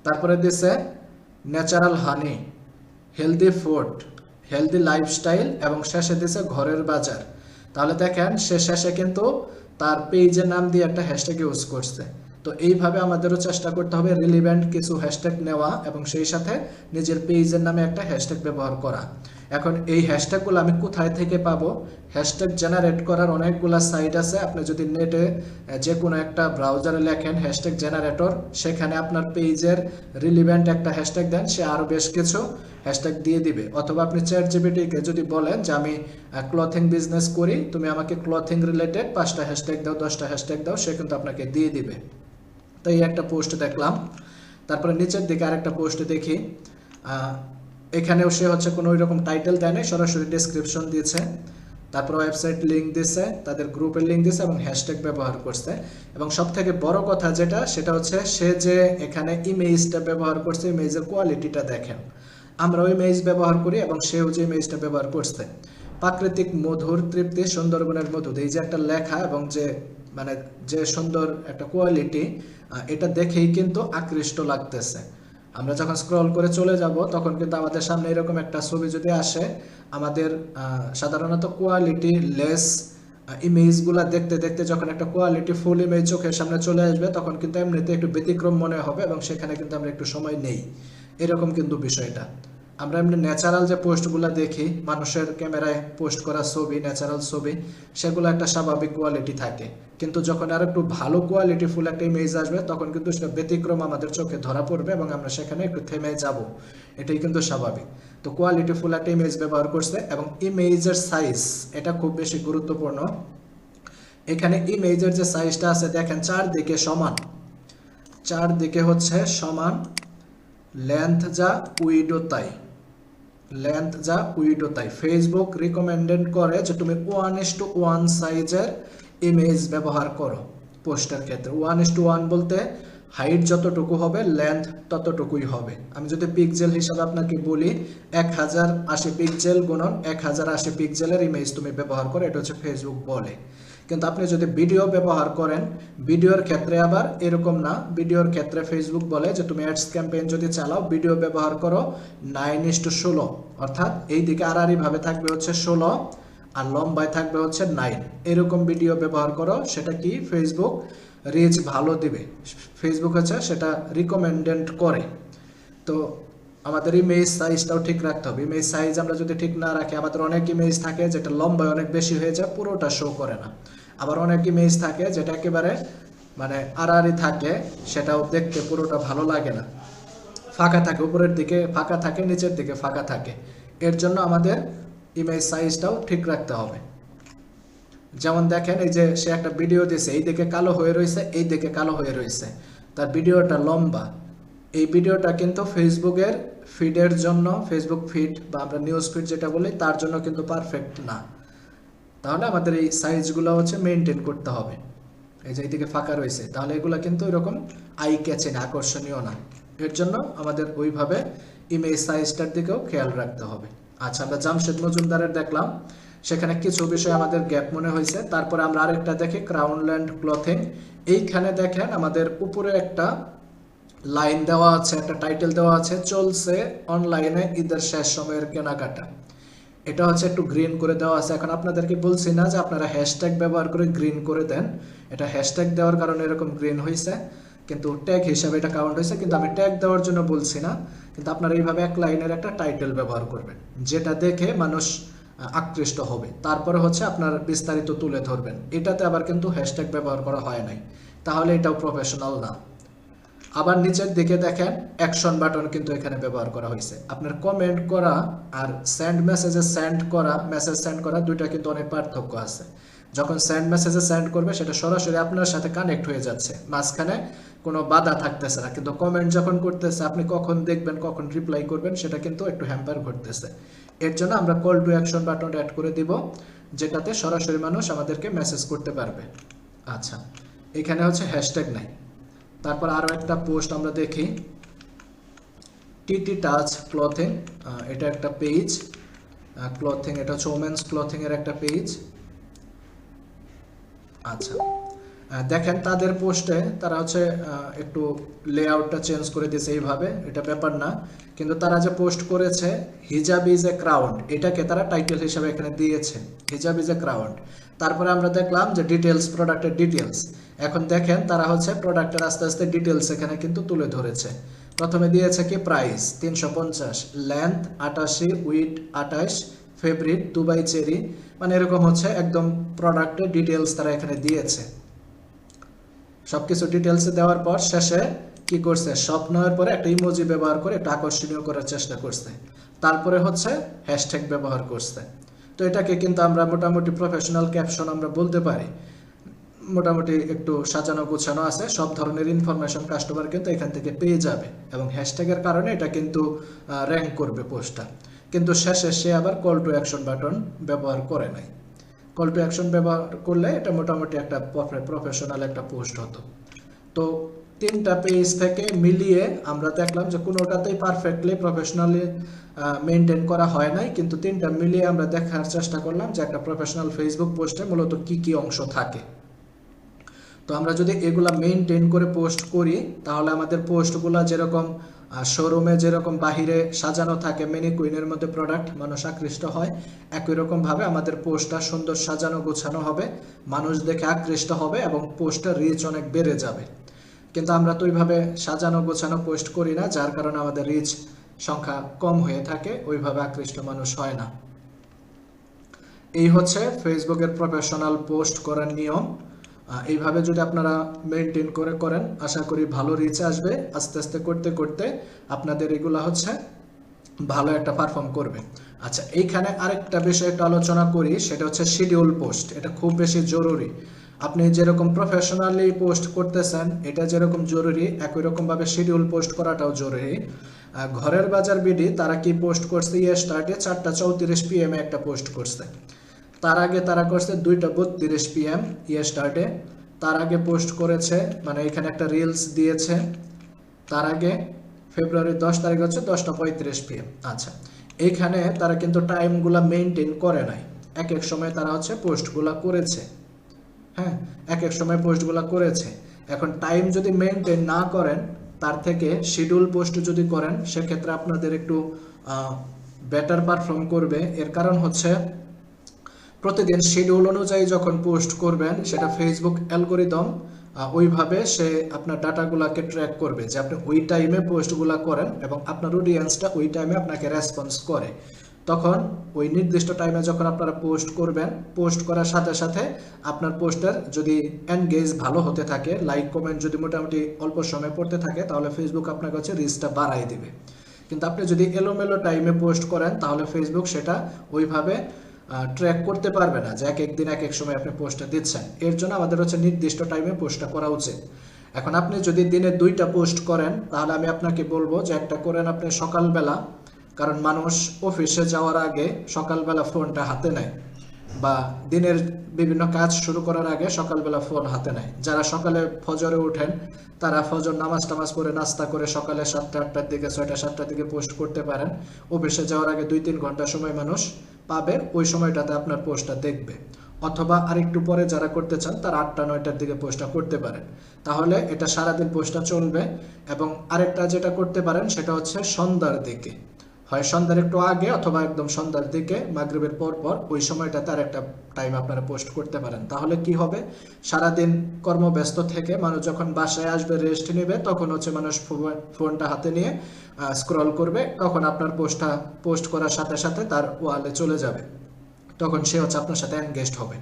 Speaker 1: তারপরে দিচ্ছে ন্যাচারাল হানি, হেলদি ফুড, হেলদি লাইফস্টাইল, এবং শেষে দিচ্ছে ঘরের বাজার। তাহলে দেখেন সে শেষে কিন্তু তার পেজের নাম দিয়ে একটা হ্যাশট্যাগ ইউজ করছে। তো এইভাবে আমাদেরও চেষ্টা করতে হবে রিলিভেন্ট কিছু হ্যাশট্যাগ নেওয়া এবং সেই সাথে নিজের পেজের নামে একটা হ্যাশট্যাগ ব্যবহার করা। এখন এই হ্যাশট্যাগুলো আমি কোথায় থেকে পাবো? হ্যাশট্যাগ জেনারেট করার অনেকগুলো সাইট আছে। আপনি যদি নেটে যে কোনো একটা ব্রাউজারে লেখেন হ্যাশট্যাগ জেনারেটর, সেখানে আপনার পেজের রিলিভেন্ট একটা হ্যাশট্যাগ দেন, সে আরও বেশ কিছু হ্যাশট্যাগ দিয়ে দিবে। অথবা আপনি চ্যাটজিপিটিকে যদি বলেন যে আমি ক্লথিং বিজনেস করি, তুমি আমাকে ক্লথিং রিলেটেড 5টা হ্যাশট্যাগ দাও, 10টা হ্যাশট্যাগ দাও, সে কিন্তু আপনাকে দিয়ে দিবে। তো এই একটা পোস্ট দেখলাম। তারপরে নিচের দিকে আরেকটা পোস্ট দেখি, এখানেও সে হচ্ছে কোনো ওই রকম টাইটেল দেয় নাই, সরাসরি ডেসক্রিপশন দিয়েছে। তারপর ওয়েবসাইট লিঙ্ক দিছে, তাদের গ্রুপের লিঙ্ক দিছে এবং হ্যাশট্যাগ ব্যবহার করছে। এবং সবথেকে বড় কথা যেটা, সেটা হচ্ছে সে যে এখানে ইমেজটা ব্যবহার করছে, ইমেজের কোয়ালিটিটা দেখেন। আমরা ওই ইমেজ ব্যবহার করি এবং সেও যে ইমেজটা ব্যবহার করছে, প্রাকৃতিক মধুর তৃপ্তি সুন্দরবনের মধু, এই যে একটা লেখা এবং যে মানে যে সুন্দর একটা কোয়ালিটি, এটা দেখেই কিন্তু আকৃষ্ট লাগতেছে। আমরা যখন স্ক্রল করে চলে যাব তখন কিন্তু আমাদের সামনে এরকম একটা ছবি যদি আসে, আমাদের সাধারণত কোয়ালিটি লেস ইমেজগুলো দেখতে দেখতে যখন একটা কোয়ালিটি ফুল ইমেজ চোখের সামনে চলে আসবে, তখন কিন্তু এমনিতে একটু ব্যতিক্রম মনে হবে এবং সেখানে কিন্তু আমরা একটু সময় নেই। এরকম কিন্তু বিষয়টা। আমরা এমনি ন্যাচারাল যে পোস্টগুলো দেখি, মানুষের ক্যামেরায় পোস্ট করা ছবি, ন্যাচারাল ছবি, সেগুলো একটা স্বাভাবিক কোয়ালিটি থাকে। কিন্তু যখন আর একটু ভালো কোয়ালিটি ফুল একটা ইমেজ আসবে, তখন কিন্তু সেটা ব্যতিক্রম আমাদের চোখে ধরা পড়বে এবং আমরা সেখানে একটু থেমে যাব। এটাই কিন্তু স্বাভাবিক। তো কোয়ালিটি ফুল একটা ইমেজ ব্যবহার করছে এবং ইমেজের সাইজ, এটা খুব বেশি গুরুত্বপূর্ণ। এখানে ইমেজের যে সাইজটা আছে দেখেন, চারদিকে সমান, চারদিকে হচ্ছে সমান, লেন্থ যা উইডো তাই, লেন্থ যা উইডো তাই। ফেসবুক রিকমেন্ডেড করে যে তুমি 1:1 সাইজের ইমেজ ব্যবহার করো পোস্টের ক্ষেত্রে। 1:1 বলতে হাইট যতটুকু হবে লেন্থ ততটুকুই হবে। আমি যদি পিক্সেল হিসাবে আপনাকে বলি, 1080 পিক্সেল গুণন 1080 পিক্সেলের ইমেজ তুমি ব্যবহার করো, এটা হচ্ছে ফেসবুক বলে। কিন্তু আপনি যদি ভিডিও ব্যবহার করেন, ভিডিওর ক্ষেত্রে আবার এরকম না। ভিডিওর ক্ষেত্রে ফেসবুক বলে যে তুমি অ্যাডস ক্যাম্পেইন যদি চালাও, ভিডিও ব্যবহার করো 9:16, অর্থাৎ এই দিকে আড়াআড়ি ভাবে থাকবে হচ্ছে 16 আর লম্বায় থাকবে হচ্ছে 9। এরকম ভিডিও ব্যবহার করো, সেটা কি ফেসবুক রিচ ভালো দিবে, ফেসবুক হচ্ছে সেটা রিকমেন্ডেড করে। তো আমাদের ইমেজ সাইজটাও ঠিক রাখতে হবে। ইমেজ সাইজ আমরা যদি ঠিক না রাখি, আমাদের অনেক ইমেজ থাকে যেটা লম্বায় অনেক বেশি হয়ে যায়, পুরোটা শো করে না। আবার অনেক ইমেজ থাকে যেটা একেবারে মানে আড়াআড়ি থাকে, সেটাও দেখতে পুরোটা ভালো লাগে না, ফাঁকা থাকে, উপরের দিকে ফাঁকা থাকে, নিচের দিকে ফাঁকা থাকে। এর জন্য আমাদের ইমেজ সাইজটাও ঠিক রাখতে হবে। যেমন দেখেন, এই যে সে একটা ভিডিও দিয়েছে, এই দিকে কালো হয়ে রয়েছে, এই দিকে কালো হয়ে রয়েছে, তার ভিডিওটা লম্বা। এই ভিডিওটা কিন্তু ফেসবুকের ফিডের জন্য, ফেসবুক ফিড বা আমরা নিউজ ফিড যেটা বলি, তার জন্য কিন্তু পারফেক্ট না। তাহলে আমাদের এই সাইজগুলো হচ্ছে মেনটেন করতে হবে। এই যে এইদিকে ফাঁকা রয়েছে, তাহলে এগুলো কিন্তু এরকম আই ক্যাচিং, আকর্ষণীয় না। এর জন্য আমাদের ওইভাবে ইমেজ সাইজটার দিকেও খেয়াল রাখতে হবে। আচ্ছা, আমরা জামশেদ মজুমদারের দেখলাম, সেখানে কিছু বিষয় আমাদের গ্যাপ মনে হয়েছে। তারপরে আমরা আরেকটা দেখি, ক্রাউনল্যান্ড ক্লথিং। এইখানে দেখেন আমাদের উপরে একটা লাইন দেওয়া আছে, একটা টাইটেল দেওয়া আছে, চলছে অনলাইনে ঈদের শেষ সময়ের কেনাকাটা। এটা হচ্ছে একটু গ্রিন করে দেওয়া আছে। এখন আপনাদেরকে বলছি না যে আপনারা হ্যাশট্যাগ ব্যবহার করে গ্রিন করে দেন, এটা হ্যাশট্যাগ দেওয়ার কারণে এরকম গ্রিন হয়েছে, কিন্তু ট্যাগ হিসাবে এটা কাউন্ট হয়েছে। কিন্তু আমি ট্যাগ দেওয়ার জন্য বলছি না, কিন্তু আপনারা এইভাবে এক লাইনের একটা টাইটেল ব্যবহার করবেন, যেটা দেখে মানুষ আকৃষ্ট হবে। তারপরে হচ্ছে আপনার বিস্তারিত তুলে ধরবেন। এটাতে আবার কিন্তু হ্যাশট্যাগ ব্যবহার করা হয় নাই, তাহলে এটাও প্রফেশনাল না। আবার নিচের দিকে দেখেন অ্যাকশন বাটন কিন্তু এখানে ব্যবহার করা হয়েছে। আপনার কমেন্ট করা আর সেন্ড মেসেজে সেন্ড করা, মেসেজ সেন্ড করা, দুইটা কিন্তু অনেক পার্থক্য আছে। যখন সেন্ড মেসেজে সেন্ড করবে, সেটা সরাসরি আপনার সাথে কানেক্ট হয়ে যাচ্ছে, মাঝখানে কোনো বাধা থাকতেছে না। কিন্তু কমেন্ট যখন করতেছে, আপনি কখন দেখবেন, কখন রিপ্লাই করবেন, সেটা কিন্তু একটু হ্যাম্পার ঘটতেছে। এর জন্য আমরা call to action button add করে দিব, যেটাতে সরাসরি মানুষ আমাদেরকে মেসেজ করতে পারবে। আচ্ছা, এখানে হচ্ছে হ্যাশট্যাগ নাই। তারপর আরও একটা পোস্ট আমরা দেখি, টিটি টাচ ক্লথিং, এটা একটা পেজ ক্লথিং, এটা হচ্ছে ওমেন্স ক্লথিং এর একটা পেজ। আচ্ছা, দেখেন তাদের পোস্টে তারা হচ্ছে একটু লেআউটটা চেঞ্জ করে দিয়েছে এইভাবে, এটা ব্যাপার না। কিন্তু তারা যে পোস্ট করেছে হিজাব ইজ এ ক্রাউন, এটাকে তারা টাইটেল হিসাবে এখানে দিয়েছে, হিজাব ইজ এ ক্রাউন। তারপরে আমরা দেখলাম যে ডিটেলস, প্রোডাক্টের ডিটেলস। এখন দেখেন তারা হচ্ছে প্রোডাক্টের আস্তে আস্তে ডিটেলস এখানে কিন্তু তুলে ধরেছে। প্রথমে দিয়েছে কি price 350, length 88, weed 28, fabric Dubai cherry, মানে এরকম হচ্ছে একদম প্রোডাক্টের ডিটেলস তারা এখানে দিয়েছে। সবকিছু ডিটেলসে দেওয়ার পর শেষে কি করছে, স্বপ্নের পরে একটা ইমোজি ব্যবহার করে একটু আকর্ষণীয় করার চেষ্টা করছে। তারপরে হচ্ছে হ্যাশট্যাগ ব্যবহার করছে। তো এটাকে কিন্তু আমরা মোটামুটি প্রফেশনাল ক্যাপশন আমরা বলতে পারি। মোটামুটি একটু সাজানো গোছানো আছে, সব ধরনের ইনফরমেশন কাস্টমার কিন্তু এখান থেকে পেয়ে যাবে এবং হ্যাশট্যাগের কারণে এটা কিন্তু র্যাঙ্ক করবে পোস্টটা। কিন্তু শেষে সে আবার কল টু অ্যাকশন বাটন ব্যবহার করে নাই। কল টু অ্যাকশন ব্যবহার করলে এটা মোটামুটি একটা প্রফেশনাল একটা পোস্ট হতো। তো 3টা পেজ থেকে মিলিয়ে আমরা দেখলাম যে কোনোটাতেই পারফেক্টলি প্রফেশনালি মেনটেন করা হয় নাই, কিন্তু 3টা মিলিয়ে আমরা দেখার চেষ্টা করলাম যে একটা প্রফেশনাল ফেসবুক পোস্টে মূলত কি কি অংশ থাকে। তো আমরা যদি এগুলা মেনটেন করে পোস্ট করি তাহলে আমাদের পোস্টগুলা যেরকম শোরুমে যেরকম বাহিরে সাজানো থাকে ম্যানিকুইনের মধ্যে প্রোডাক্ট, মানুষ আকৃষ্ট হয়, একই রকম ভাবে আমাদের পোস্টটা সুন্দর সাজানো গোছানো হবে, মানুষ দেখে আকৃষ্ট হবে এবং পোস্টের রিচ অনেক বেড়ে যাবে। কিন্তু আমরা তো ওইভাবে সাজানো গোছানো পোস্ট করি না, যার কারণে আমাদের রিচ সংখ্যা কম হয়ে থাকে, ওইভাবে আকৃষ্ট মানুষ হয় না। এই হচ্ছে ফেসবুকের প্রফেশনাল পোস্ট করার নিয়ম। এইভাবে যদি আপনারা মেনটেন করে করেন আশা করি ভালো রিচ আসবে। আস্তে আস্তে করতে করতে আপনাদের এগুলা হচ্ছে ভালো একটা পারফর্ম করবে। আচ্ছা, এইখানে আরেকটা বিষয় একটু আলোচনা করি, সেটা হচ্ছে শিডিউল পোস্ট। এটা খুব বেশি জরুরি। আপনি যেরকম প্রফেশনালি পোস্ট করতেছেন এটা যেরকম জরুরি, একই রকমভাবে শিডিউল পোস্ট করাটাও জরুরি। ঘরের বাজার বিডি তারা কি পোস্ট করছে, স্টার্টে 4:34 PM এ একটা পোস্ট করছে। তার আগে তারা করছে 2:32 PM স্টার্টে। তার আগে পোস্ট করেছে, মানে এখানে একটা রিলস দিয়েছে, তার আগে ফেব্রুয়ারি 10 তারিখ হচ্ছে 10:35 PM। আচ্ছা, এইখানে তারা কিন্তু টাইমগুলা মেনটেন করে নাই, এক এক সময় তারা হচ্ছে পোস্টগুলা করেছে। হ্যাঁ, এক এক সময় পোস্টগুলা করেছে। এখন টাইম যদি মেনটেন না করেন, তার থেকে শিডিউল পোস্ট যদি করেন সেক্ষেত্রে আপনাদের একটু বেটার পারফর্ম করবে। এর কারণ হচ্ছে প্রতিদিন শিডিউল অনুযায়ী যখন পোস্ট করবেন সেটা ফেসবুক অ্যালগোরিদম ওইভাবে সে আপনার ডাটাগুলোকে ট্র্যাক করবে যে আপনি ওই টাইমে পোস্টগুলো করেন এবং আপনার অডিয়েন্সটা ওই টাইমে আপনাকে রেসপন্স করে। তখন ওই নির্দিষ্ট টাইমে যখন আপনারা পোস্ট করবেন, পোস্ট করার সাথে সাথে আপনার পোস্টের যদি এনগেজ ভালো হতে থাকে, লাইক কমেন্ট যদি মোটামুটি অল্প সময় পড়তে থাকে, তাহলে ফেসবুক আপনার কাছে রিচটা বাড়াই দিবে। কিন্তু আপনি যদি এলোমেলো টাইমে পোস্ট করেন তাহলে ফেসবুক সেটা ওইভাবে ট্র্যাক করতে পারবে না যে এক এক দিন এক এক সময় আপনি পোস্টটা দিচ্ছেন। এর জন্য আমাদের হচ্ছে নির্দিষ্ট টাইমে পোস্টটা করা উচিত। এখন আপনি যদি দিনে 2টা পোস্ট করেন তাহলে আমি আপনাকে বলবো যে একটা করেন আপনি সকালবেলা, কারণ মানুষ অফিসে যাওয়ার আগে সকালবেলা ফোনটা হাতে নেয় বা দিনের বিভিন্ন কাজ শুরু করার আগে সকালবেলা ফোন হাতে নেয়। যারা সকালে ফজরে ওঠেন তারা ফজর নামাজ টামাজ পড়ে নাস্তা করে সকালে 7টা-8টার দিকে 6টা-7টার দিকে পোস্ট করতে পারেন। অফিসে যাওয়ার আগে 2-3 ঘন্টা সময় মানুষ পাবে, ওই সময়টাতে আপনার পোস্টটা দেখবে। অথবা আরেকটু পরে যারা করতে চান তারা 8টা-9টার দিকে পোস্টটা করতে পারেন, তাহলে এটা সারাদিন পোস্টটা চলবে। এবং আরেকটা যেটা করতে পারেন সেটা হচ্ছে সন্ধ্যার দিকে, হয় সন্ধ্যার একটু আগে অথবা একদম সন্ধ্যার দিকে মাগরিবের পর পর ওই সময়টাতে আর একটা টাইম আপনারা পোস্ট করতে পারেন। তাহলে কি হবে, সারাদিন কর্মব্যস্ত থেকে মানুষ যখন বাসায় আসবে রেস্ট নেবে তখন হচ্ছে মানুষ ফোনটা হাতে নিয়ে স্ক্রল করবে, তখন আপনার পোস্টটা পোস্ট করার সাথে সাথে তার ওয়ালে চলে যাবে, তখন সে হচ্ছে আপনার সাথে এনগেজড হবে।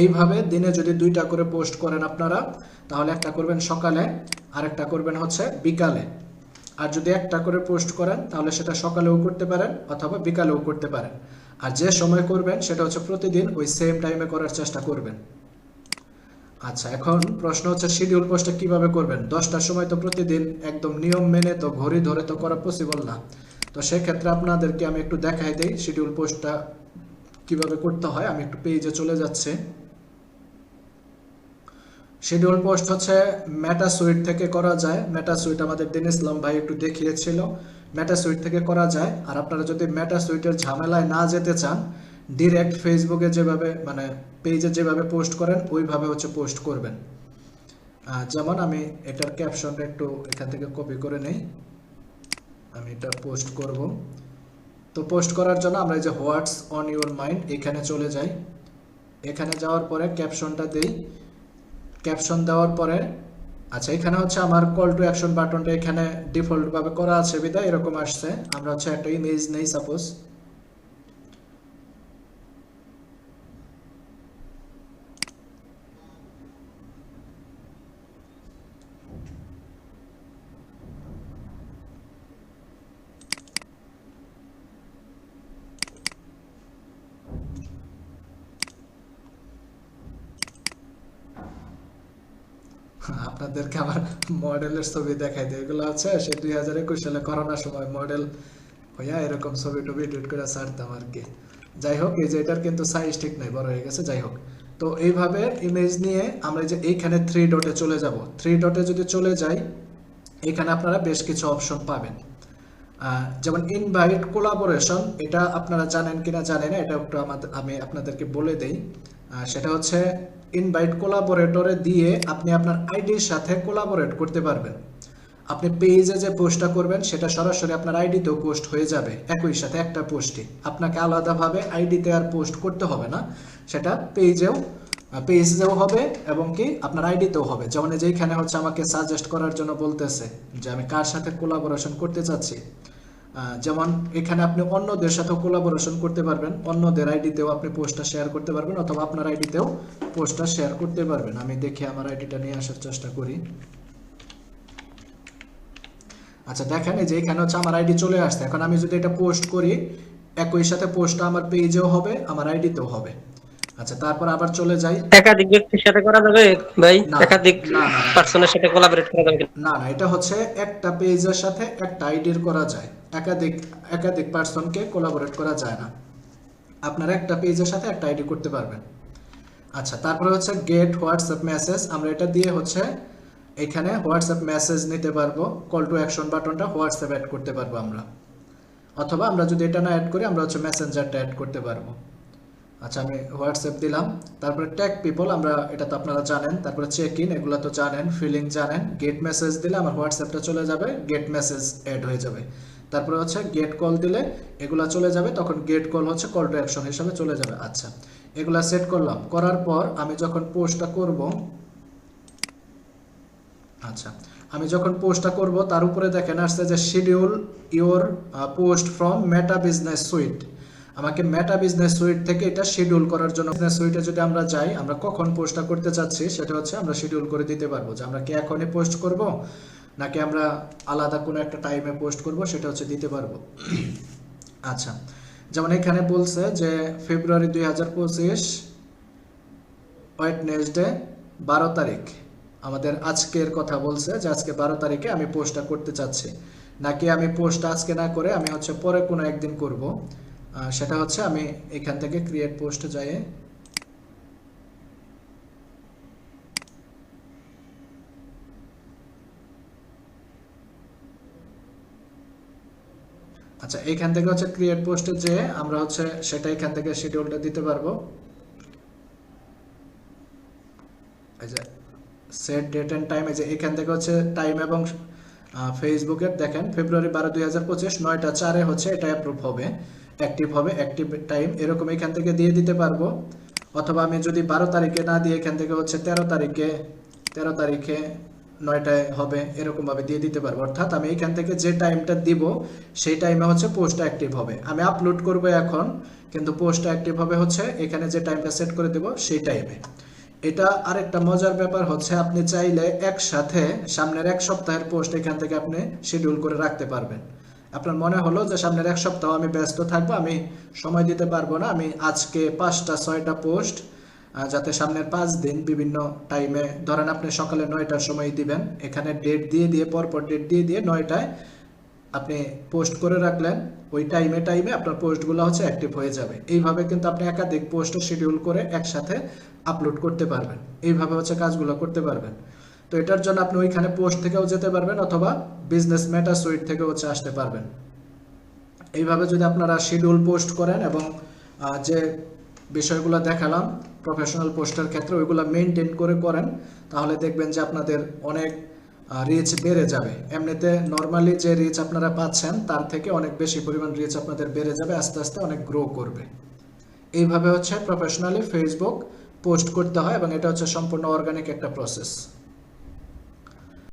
Speaker 1: এইভাবে দিনে যদি 2টা করে পোস্ট করেন আপনারা, তাহলে একটা করবেন সকালে আর একটা করবেন হচ্ছে বিকালে। আর যদি একটা করে পোস্ট করেন তাহলে সেটা সকালেও করতে পারেন অথবা বিকালেও করতে পারেন। আর যে সময় করবেন সেটা হচ্ছে প্রতিদিন ওই সেম টাইমে করার চেষ্টা করবেন। আচ্ছা, এখন প্রশ্ন হচ্ছে শিডিউল পোস্টটা কিভাবে করবেন। 10টার সময় তো প্রতিদিন একদম নিয়ম মেনে তো ঘড়ি ধরে তো করা পসিবল না। তো সেক্ষেত্রে আপনাদেরকে আমি একটু দেখাই দেই শিডিউল পোস্টটা কিভাবে করতে হয়। আমি একটু পেজে চলে যাচ্ছি। শিডিউল পোস্ট হচ্ছে মেটা সুইট থেকে করা যায়। মেটা সুইট আমাদের দিন ইসলাম ভাই একটু দেখিয়েছিল, মেটা সুইট থেকে করা যায়। আর আপনারা যদি মেটা সুইটের ঝামেলায় না যেতে চান, ডিরেক্ট ফেসবুকে যেভাবে মানে পেজে যেভাবে পোস্ট করেন ওইভাবে হচ্ছে পোস্ট করবেন। যেমন আমি এটার ক্যাপশনটা একটু এখান থেকে কপি করে নেই, আমি এটা পোস্ট করব। তো পোস্ট করার জন্য আমরা এই যে হোয়াটস অন ইউর মাইন্ড এখানে চলে যাই। এখানে যাওয়ার পরে ক্যাপশনটা দেই। ক্যাপশন দেওয়ার পরে আচ্ছা, এখানে হচ্ছে আমার কল টু অ্যাকশন বাটনটা এখানে ডিফল্ট ভাবে করা আছে বিধায় এরকম আসছে। আমরা হচ্ছে একটা ইমেজ নেই সাপোজ, আপনাদেরকে আমার মডেলের ছবি দেখাই দিই। এগুলো হচ্ছে সে 2021 সালে করোনার সময় মডেল ভাইয়া এরকম ছবি টবি এডিট করে ছাড়তাম আর কি। যাই হোক, এই যে এটার কিন্তু সাইজ ঠিক নাই, বড় হয়ে গেছে। যাই হোক, তো এইভাবে ইমেজ নিয়ে আমরা যে এইখানে 3 ডটে চলে যাব। 3 ডটে যদি চলে যাই, এখানে আপনারা বেশ কিছু অপশন পাবেন। যেমন ইনভাইট কোলাবোরেশন, এটা আপনারা জানেন কিনা জানি না, এটা একটু আমি আপনাদেরকে বলে দেই। সেটা হচ্ছে ইনভাইট কোলাবোরেটরে দিয়ে আপনি আপনার আইডির সাথে কোলাবোরেট করতে পারবেন। আপনি পেজে যে পোস্টটা করবেন সেটা সরাসরি আপনার আইডিতেও পোস্ট হয়ে যাবে একই সাথে একটা পোস্টে। আপনাকে আলাদাভাবে আইডিতে আর পোস্ট করতে হবে না, সেটা পেজেও হবে এবং কি আপনার আইডিতেও হবে। যেমন এই যে এখানে হচ্ছে আমাকে সাজেস্ট করার জন্য বলতেছে যে আমি কার সাথে কোলাবোরেশন করতে চাচ্ছি। যেমন এখানে আপনি অন্যদের সাথেও কোলাবোরেশন করতে পারবেন, অন্যদের আইডিতেও আপনি পোস্টটা শেয়ার করতে পারবেন, অথবা আপনার আইডিতেও পোস্টটা শেয়ার করতে পারবেন। আমি দেখি আমার আইডিটা নিয়ে আসার চেষ্টা করি। আচ্ছা দেখেন, এই যে এখানে হচ্ছে আমার আইডি চলে আসছে। এখন আমি যদি এটা পোস্ট করি, একই সাথে পোস্টটা আমার পেজেও হবে, আমার আইডিতেও হবে। আচ্ছা, তারপর আবার চলে যাই।
Speaker 2: একাধিক ব্যক্তির সাথে করা যাবে ভাই?
Speaker 1: না
Speaker 2: একাধিক
Speaker 1: না না
Speaker 2: পার্সনের সাথে কোলাবরেট করা যাবে?
Speaker 1: না না, এটা হচ্ছে একটা পেজের সাথে একটা আইডির করা যায়, একাধিক একাধিক পার্সনকে কোলাবোরেট করা যায় না। আপনার একটা পেজের সাথে একটা আইডি করতে পারবেন। আচ্ছা, তারপরে হচ্ছে গেট হোয়াটসঅ্যাপ মেসেজ, আমরা এটা দিয়ে হচ্ছে এখানে হোয়াটসঅ্যাপ মেসেজ নিতে পারবো। কল টু অ্যাকশন বাটনটা হোয়াটসঅ্যাপ অ্যাড করতে পারবো আমরা, অথবা আমরা যদি এটা না অ্যাড করি আমরা হচ্ছে মেসেঞ্জারটা অ্যাড করতে পারবো। আচ্ছা, আমি হোয়াটসঅ্যাপ দিলাম। তারপরে ট্যাগ পিপল, আমরা এটা তো আপনারা জানেন। তারপরে চেক ইন, এগুলো তো জানেন। ফিলিং জানেন। গেট মেসেজ দিলে আমার হোয়াটসঅ্যাপটা চলে যাবে, গেট মেসেজ অ্যাড হয়ে যাবে। তারপরে হচ্ছে গেট কল দিলে এগুলা চলে যাবে, তখন গেট কল হচ্ছে কল টু অ্যাকশন হিসাবে চলে যাবে। আচ্ছা, এগুলা সেট করলাম। করার পর আমি যখন পোস্টটা করব, আচ্ছা আমি যখন পোস্টটা করব তার উপরে দেখেন আসছে যে schedule your post from meta business suite. আমাকে মেটা বিজনেস সুইট থেকে এটা শিডিউল করার জন্য, বিজনেস সুইটে যদি আমরা যাই, আমরা কখন পোস্টটা করতে চাচ্ছি সেটা হচ্ছে আমরা শিডিউল করে দিতে পারবো, যে আমরা কি এখনই পোস্ট করব নাকি আমরা আলাদা কোনো একটা টাইমে পোস্ট করব, সেটা হচ্ছে দিতে পারবো। আচ্ছা, যেমন এখানে বলছে যে ফেব্রুয়ারি 2025 ওয়েডনেসডে 12 তারিখ, আমাদের আজকের কথা বলছে যে আজকে 12 তারিখে আমি পোস্টটা করতে চাচ্ছি, নাকি আমি পোস্টটা আজকে না করে আমি হচ্ছে পরে কোনো একদিন করব। সেটা হচ্ছে আমি এখান থেকে ক্রিয়েট পোস্টে যাই। আচ্ছা, এখান থেকে হচ্ছে ক্রিয়েট পোস্টে যে আমরা হচ্ছে সেটা এখান থেকে শিডিউলটা দিতে পারবো। এই যে সেট ডেট এন্ড টাইম, এই যে এখান থেকে হচ্ছে টাইম এবং ফেসবুকের দেখেন ফেব্রুয়ারি 12 2025 9টা 4 হচ্ছে এটা অ্যাপ্রুভ হবে, অ্যাক্টিভ হবে, অ্যাক্টিভ টাইম এরকম এখান থেকে দিয়ে দিতে পারবো। অথবা আমি যদি 12 তারিখে না দিয়ে এখান থেকে হচ্ছে 13 তারিখে 9টায় হবে, এরকম ভাবে দিয়ে দিতে পারবো। অর্থাৎ আমি এখান থেকে যে টাইমটা দিব সেই টাইমে হচ্ছে পোস্টটা অ্যাক্টিভ হবে। আমি আপলোড করব এখন, কিন্তু পোস্টটা অ্যাক্টিভ হবে হচ্ছে এখানে যে টাইমটা সেট করে দেব সেই টাইমে। এটা আরেকটা মজার ব্যাপার হচ্ছে আপনি চাইলে একসাথে সামনের এক সপ্তাহের পোস্ট এখান থেকে আপনি শিডিউল করে রাখতে পারবেন। আপনার মনে হলো যে সামনের এক সপ্তাহ আমি ব্যস্ত থাকবো, আমি সময় দিতে পারবো না, আমি আজকে 5টা 6টা পোস্ট, যাতে সামনের 5 দিন বিভিন্ন টাইমে, ধরেন আপনি সকালে 9টার সময় দিবেন, এখানে ডেট দিয়ে দিয়ে পরপর ডেট দিয়ে দিয়ে 9টায় আপনি পোস্ট করে রাখলেন, ওই টাইমে আপনার পোস্টগুলো হচ্ছে অ্যাক্টিভ হয়ে যাবে। এইভাবে কিন্তু আপনি একাধিক পোস্ট শিডিউল করে একসাথে আপলোড করতে পারবেন, এইভাবে হচ্ছে কাজগুলো করতে পারবেন। তো এটার জন্য আপনি ওইখানে পোস্ট থেকেও যেতে পারবেন, অথবা বিজনেস মেটা সুইট থেকেও হচ্ছে আসতে পারবেন। এইভাবে যদি আপনারা শিডিউল পোস্ট করেন এবং যে বিষয়গুলো দেখালাম প্রফেশনাল পোস্টের ক্ষেত্রে ওইগুলো মেনটেন করে করেন, তাহলে দেখবেন যে আপনাদের অনেক রিচ বেড়ে যাবে। এমনিতে নর্মালি যে রিচ আপনারা পাচ্ছেন তার থেকে অনেক বেশি পরিমাণ রিচ আপনাদের বেড়ে যাবে, আস্তে আস্তে অনেক গ্রো করবে। এইভাবে হচ্ছে প্রফেশনালি ফেসবুক পোস্ট করতে হয় এবং এটা হচ্ছে সম্পূর্ণ অর্গানিক একটা প্রসেস।